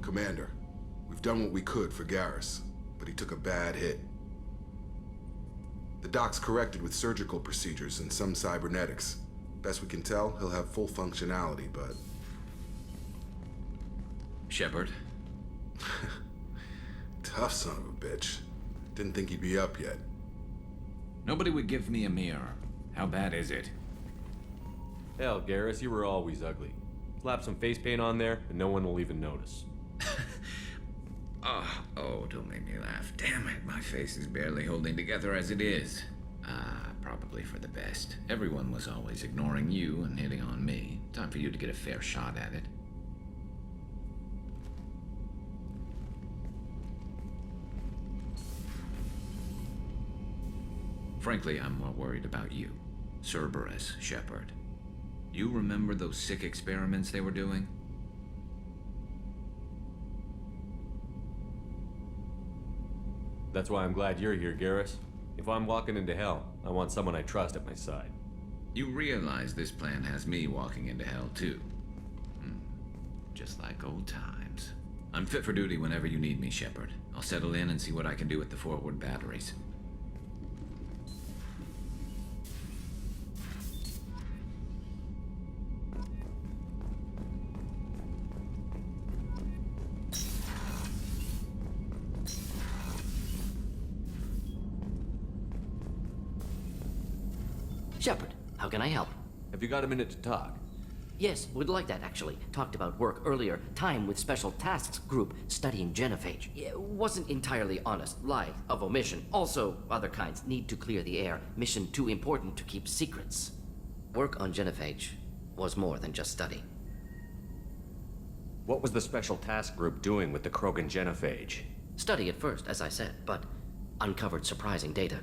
Commander, we've done what we could for Garrus, but he took a bad hit. The doc's corrected with surgical procedures and some cybernetics. Best we can tell, he'll have full functionality, but... Shepard? Tough son of a bitch. Didn't think he'd be up yet. Nobody would give me a mirror. How bad is it? Hell, Garrus, you were always ugly. Slap some face paint on there, and no one will even notice. Oh, don't make me laugh. Damn it, my face is barely holding together as it is. Probably for the best. Everyone was always ignoring you and hitting on me. Time for you to get a fair shot at it. Frankly, I'm more worried about you. Cerberus, Shepard. You remember those sick experiments they were doing? That's why I'm glad you're here, Garrus. If I'm walking into hell, I want someone I trust at my side. You realize this plan has me walking into hell, too. Just like old times. I'm fit for duty whenever you need me, Shepard. I'll settle in and see what I can do with the forward batteries. Shepard, how can I help? Have you got a minute to talk? Yes, would like that actually. Talked about work earlier. Time with Special Tasks Group studying genophage. Yeah, wasn't entirely honest. Lie of omission. Also, other kinds need to clear the air. Mission too important to keep secrets. Work on genophage was more than just study. What was the Special Task Group doing with the Krogan genophage? Study at first, as I said, but uncovered surprising data.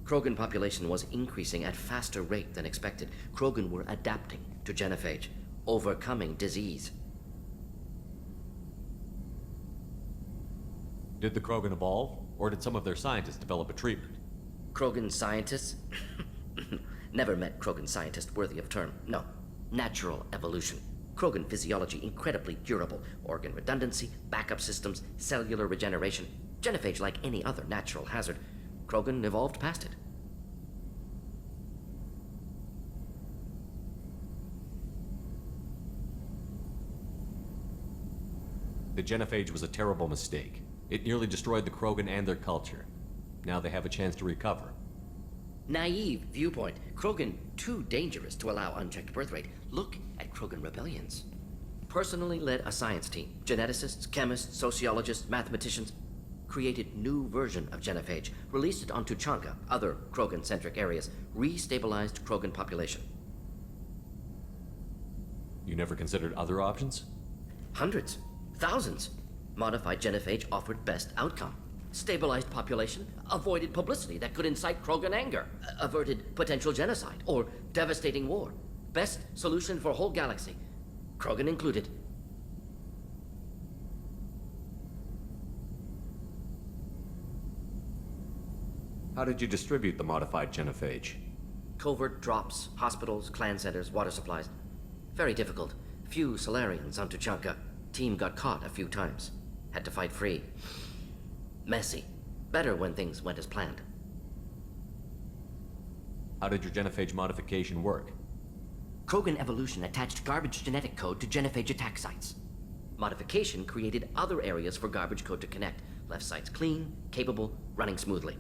Krogan population was increasing at faster rate than expected. Krogan were adapting to genophage, overcoming disease. Did the Krogan evolve, or did some of their scientists develop a treatment? Krogan scientists? Never met Krogan scientist worthy of term. No. Natural evolution. Krogan physiology incredibly durable. Organ redundancy, backup systems, cellular regeneration. Genophage like any other natural hazard. Krogan evolved past it. The genophage was a terrible mistake. It nearly destroyed the Krogan and their culture. Now they have a chance to recover. Naive viewpoint. Krogan too dangerous to allow unchecked birth rate. Look at Krogan rebellions. Personally led a science team. Geneticists, chemists, sociologists, mathematicians. Created new version of genophage. Released it on Tuchanka, other Krogan-centric areas. Restabilized Krogan population. You never considered other options? Hundreds. Thousands. Modified genophage offered best outcome. Stabilized population, avoided publicity that could incite Krogan anger, averted potential genocide or devastating war. Best solution for whole galaxy, Krogan included. How did you distribute the modified genophage? Covert drops, hospitals, clan centers, water supplies. Very difficult. Few Solarians on Tuchanka. Team got caught a few times. Had to fight free. Messy. Better when things went as planned. How did your genophage modification work? Krogan evolution attached garbage genetic code to genophage attack sites. Modification created other areas for garbage code to connect. Left sites clean, capable, running smoothly.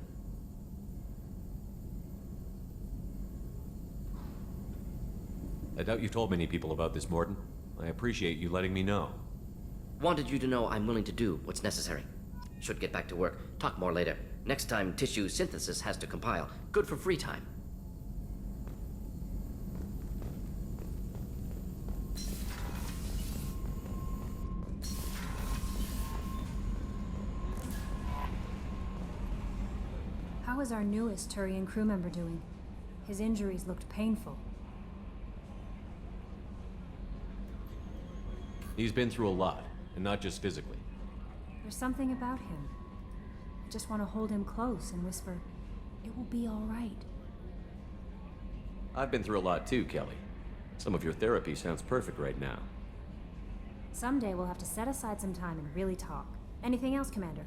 I doubt you told many people about this, Mordin. I appreciate you letting me know. Wanted you to know I'm willing to do what's necessary. Should get back to work. Talk more later. Next time tissue synthesis has to compile. Good for free time. How is our newest Turian crew member doing? His injuries looked painful. He's been through a lot, and not just physically. There's something about him. I just want to hold him close and whisper, "It will be all right." I've been through a lot too, Kelly. Some of your therapy sounds perfect right now. Someday we'll have to set aside some time and really talk. Anything else, Commander?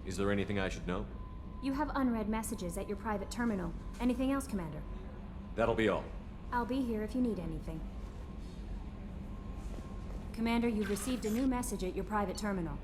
Is there anything I should know? You have unread messages at your private terminal. Anything else, Commander? That'll be all. I'll be here if you need anything. Commander, you've received a new message at your private terminal.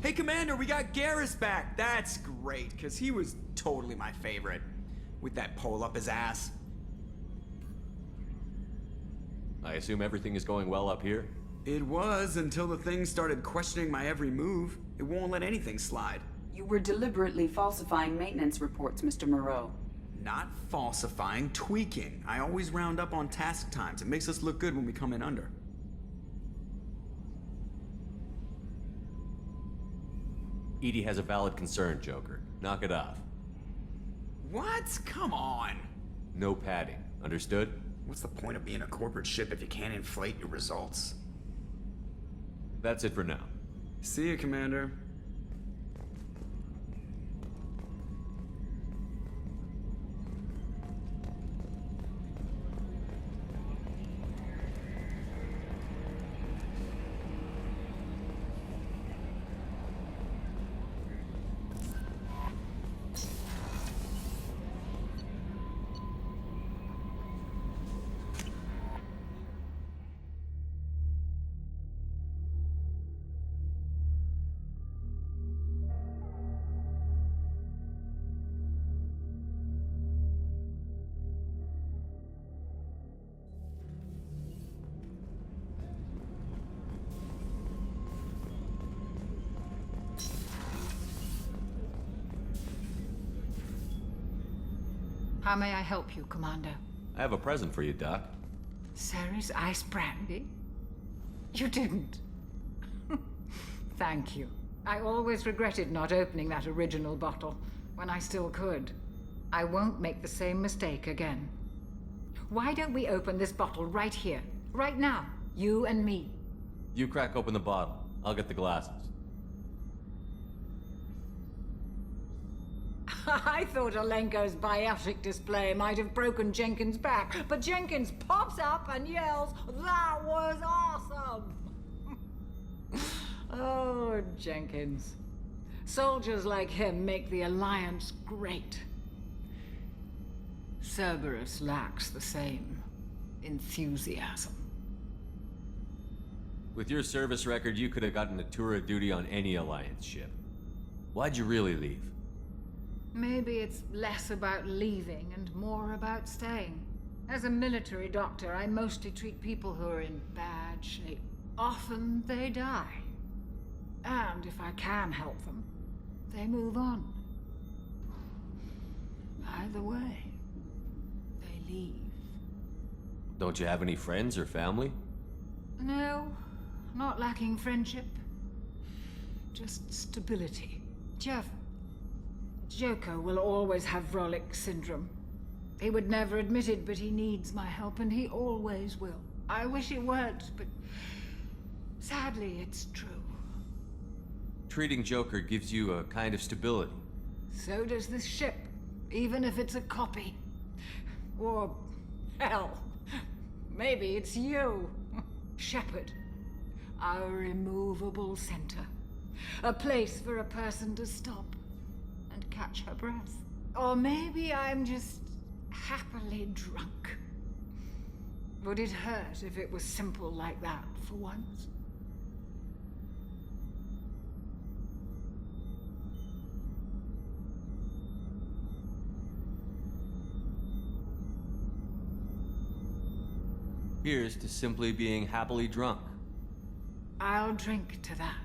Hey, Commander, we got Garrus back. That's great, because he was totally my favorite. With that pole up his ass. I assume everything is going well up here? It was until the thing started questioning my every move. It won't let anything slide. You were deliberately falsifying maintenance reports, Mr. Moreau. Not falsifying, tweaking. I always round up on task times. It makes us look good when we come in under. EDI has a valid concern, Joker. Knock it off. What? Come on. No padding. Understood? What's the point of being a corporate ship if you can't inflate your results? That's it for now. See you, Commander. How may I help you, Commander? I have a present for you, Doc. Ceres ice brandy? You didn't. Thank you. I always regretted not opening that original bottle when I still could. I won't make the same mistake again. Why don't we open this bottle right here, right now, you and me? You crack open the bottle. I'll get the glasses. I thought Alenko's biotic display might have broken Jenkins' back, but Jenkins pops up and yells, "That was awesome!" Oh, Jenkins. Soldiers like him make the Alliance great. Cerberus lacks the same enthusiasm. With your service record, you could have gotten a tour of duty on any Alliance ship. Why'd you really leave? Maybe it's less about leaving and more about staying. As a military doctor, I mostly treat people who are in bad shape. Often they die. And if I can help them, they move on. Either way, they leave. Don't you have any friends or family? No, not lacking friendship. Just stability. Jeff, Joker will always have Vrolic syndrome. He would never admit it, but he needs my help, and he always will. I wish it weren't, but sadly, it's true. Treating Joker gives you a kind of stability. So does this ship, even if it's a copy. Or, hell, maybe it's you, Shepard. Our immovable center. A place for a person to stop and catch her breath. Or maybe I'm just happily drunk. Would it hurt if it was simple like that for once? Here's to simply being happily drunk. I'll drink to that.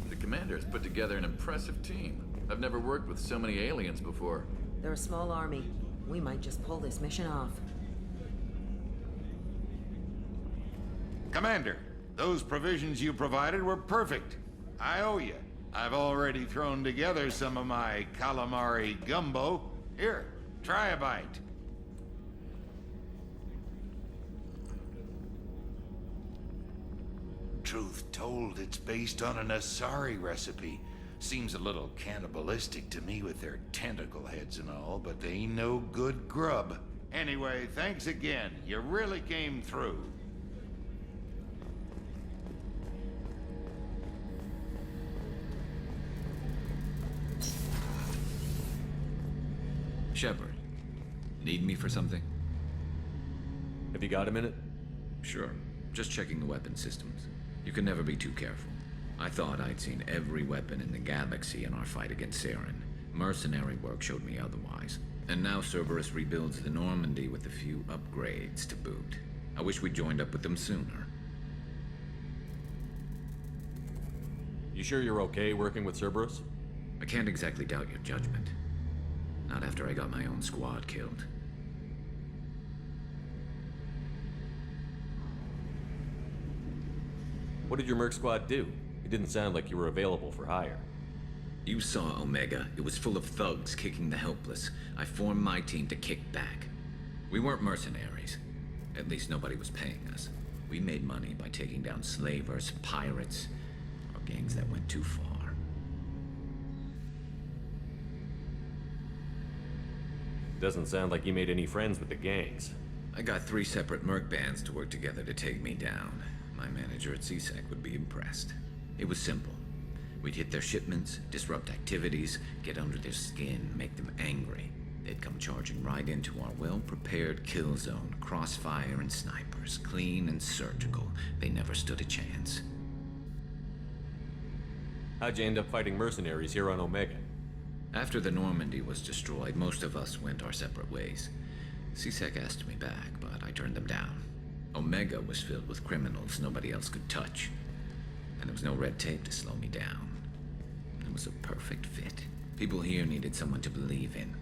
The commander's put together an impressive team. I've never worked with so many aliens before. They're a small army. We might just pull this mission off. Commander, those provisions you provided were perfect. I owe you. I've already thrown together some of my calamari gumbo. Here, try a bite. Truth told, it's based on an Asari recipe. Seems a little cannibalistic to me with their tentacle heads and all, but they ain't no good grub. Anyway, thanks again. You really came through. Shepard, need me for something? Have you got a minute? Sure. Just checking the weapon systems. You can never be too careful. I thought I'd seen every weapon in the galaxy in our fight against Saren. Mercenary work showed me otherwise. And now Cerberus rebuilds the Normandy with a few upgrades to boot. I wish we'd joined up with them sooner. You sure you're okay working with Cerberus? I can't exactly doubt your judgment. Not after I got my own squad killed. What did your merc squad do? It didn't sound like you were available for hire. You saw Omega. It was full of thugs kicking the helpless. I formed my team to kick back. We weren't mercenaries. At least nobody was paying us. We made money by taking down slavers, pirates, or gangs that went too far. Doesn't sound like you made any friends with the gangs. I got 3 separate merc bands to work together to take me down. My manager at CSEC would be impressed. It was simple. We'd hit their shipments, disrupt activities, get under their skin, make them angry. They'd come charging right into our well-prepared kill zone, crossfire and snipers, clean and surgical. They never stood a chance. How'd you end up fighting mercenaries here on Omega? After the Normandy was destroyed, most of us went our separate ways. CSEC asked me back, but I turned them down. Omega was filled with criminals nobody else could touch. And there was no red tape to slow me down. It was a perfect fit. People here needed someone to believe in.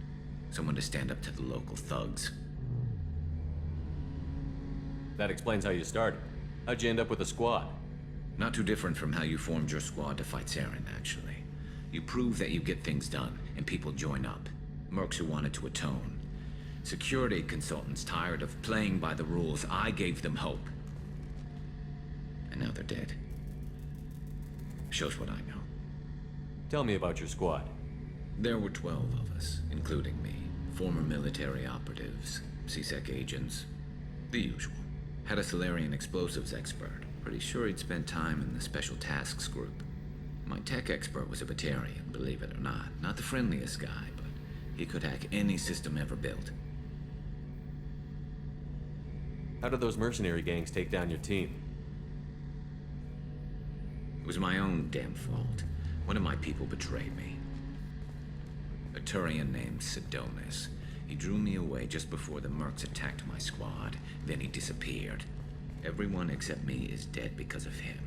Someone to stand up to the local thugs. That explains how you started. How'd you end up with a squad? Not too different from how you formed your squad to fight Saren, actually. You prove that you get things done, and people join up. Mercs who wanted to atone. Security consultants tired of playing by the rules. I gave them hope. And now they're dead. Shows what I know. Tell me about your squad. There were 12 of us, including me. Former military operatives, CSEC agents. The usual. Had a Solarian explosives expert. Pretty sure he'd spent time in the Special Tasks Group. My tech expert was a Batarian, believe it or not. Not the friendliest guy, but he could hack any system ever built. How did those mercenary gangs take down your team? It was my own damn fault. One of my people betrayed me. A Turian named Sidonis. He drew me away just before the Mercs attacked my squad. Then he disappeared. Everyone except me is dead because of him.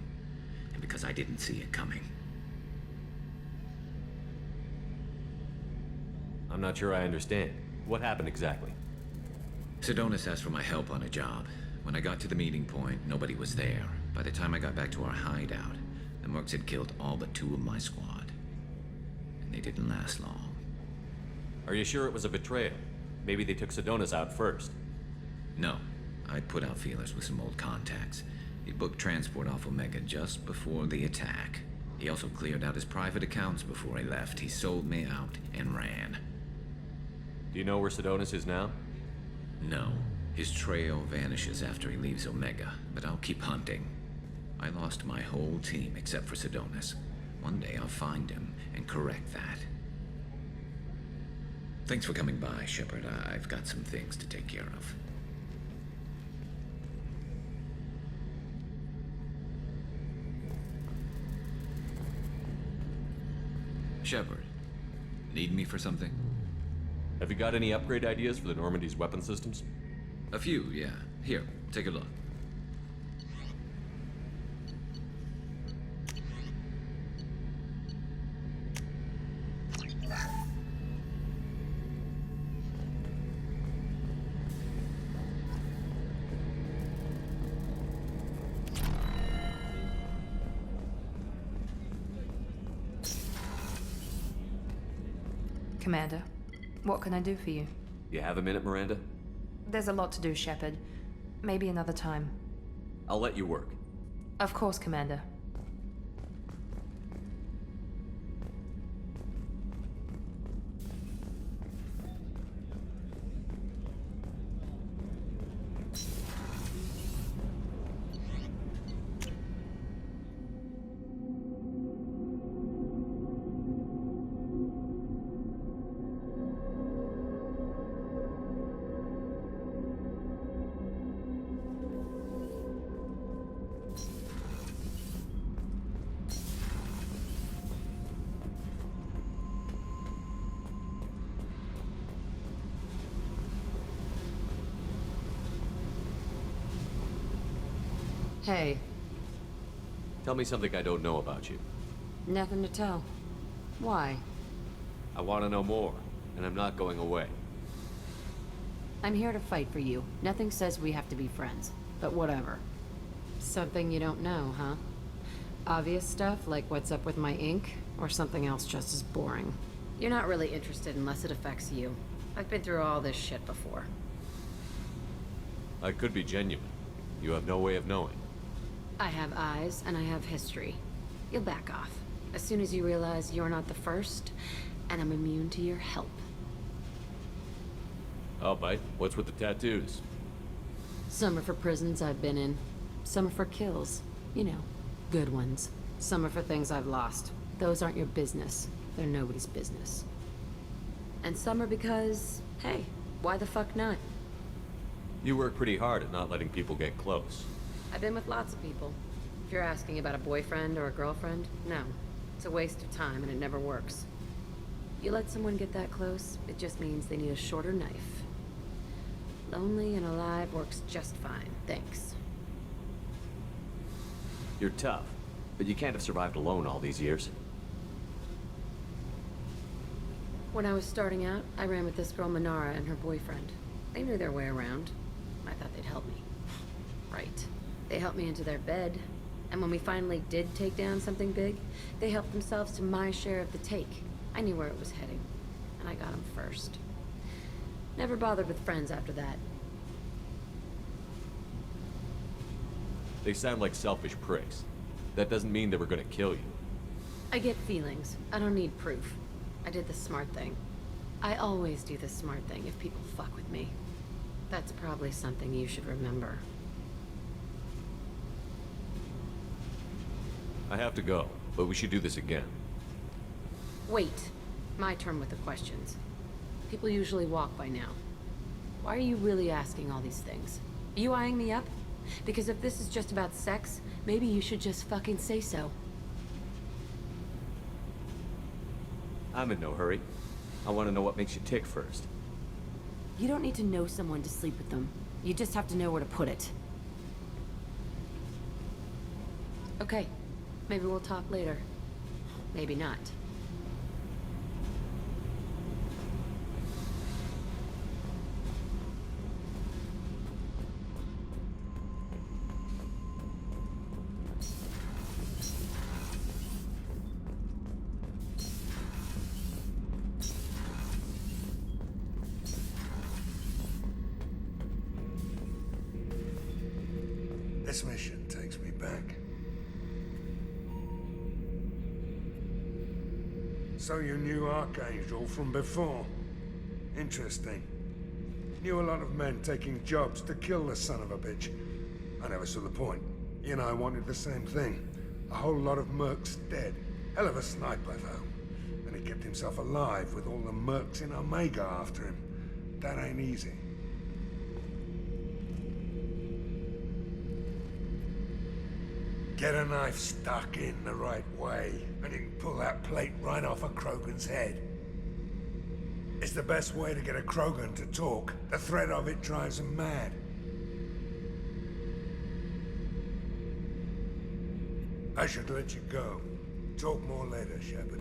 And because I didn't see it coming. I'm not sure I understand. What happened exactly? Sidonis asked for my help on a job. When I got to the meeting point, nobody was there. By the time I got back to our hideout, the Mercs had killed all but 2 of my squad. And they didn't last long. Are you sure it was a betrayal? Maybe they took Sidonis out first. No. I'd put out feelers with some old contacts. He booked transport off Omega just before the attack. He also cleared out his private accounts before he left. He sold me out and ran. Do you know where Sidonis is now? No. His trail vanishes after he leaves Omega, but I'll keep hunting. I lost my whole team except for Sidonis. One day I'll find him and correct that. Thanks for coming by, Shepard. I've got some things to take care of. Shepard, need me for something? Have you got any upgrade ideas for the Normandy's weapon systems? A few, yeah. Here, take a look. Commander, what can I do for you? You have a minute, Miranda? There's a lot to do, Shepard. Maybe another time. I'll let you work. Of course, Commander. Hey. Tell me something I don't know about you. Nothing to tell. Why? I want to know more, and I'm not going away. I'm here to fight for you. Nothing says we have to be friends, but whatever. Something you don't know, huh? Obvious stuff, like what's up with my ink, or something else just as boring? You're not really interested unless it affects you. I've been through all this shit before. I could be genuine. You have no way of knowing. I have eyes, and I have history. You'll back off. As soon as you realize you're not the first, and I'm immune to your help. I'll bite. What's with the tattoos? Some are for prisons I've been in. Some are for kills. You know, good ones. Some are for things I've lost. Those aren't your business. They're nobody's business. And some are because, hey, why the fuck not? You work pretty hard at not letting people get close. I've been with lots of people. If you're asking about a boyfriend or a girlfriend, no. It's a waste of time and it never works. You let someone get that close, it just means they need a shorter knife. Lonely and alive works just fine, thanks. You're tough, but you can't have survived alone all these years. When I was starting out, I ran with this girl Minara and her boyfriend. They knew their way around. I thought they'd help me. Right. They helped me into their bed, and when we finally did take down something big, they helped themselves to my share of the take. I knew where it was heading, and I got them first. Never bothered with friends after that. They sound like selfish pricks. That doesn't mean they were gonna kill you. I get feelings. I don't need proof. I did the smart thing. I always do the smart thing if people fuck with me. That's probably something you should remember. I have to go, but we should do this again. Wait. My turn with the questions. People usually walk by now. Why are you really asking all these things? Are you eyeing me up? Because if this is just about sex, maybe you should just fucking say so. I'm in no hurry. I want to know what makes you tick first. You don't need to know someone to sleep with them. You just have to know where to put it. Okay. Maybe we'll talk later. Maybe not. This mission takes me back. So you knew Archangel from before? Interesting. Knew a lot of men taking jobs to kill the son of a bitch. I never saw the point. He and I wanted the same thing. A whole lot of mercs dead. Hell of a sniper, though. And he kept himself alive with all the mercs in Omega after him. That ain't easy. Get a knife stuck in the right way, and you can pull that plate right off a Krogan's head. It's the best way to get a Krogan to talk. The threat of it drives him mad. I should let you go. Talk more later, Shepard.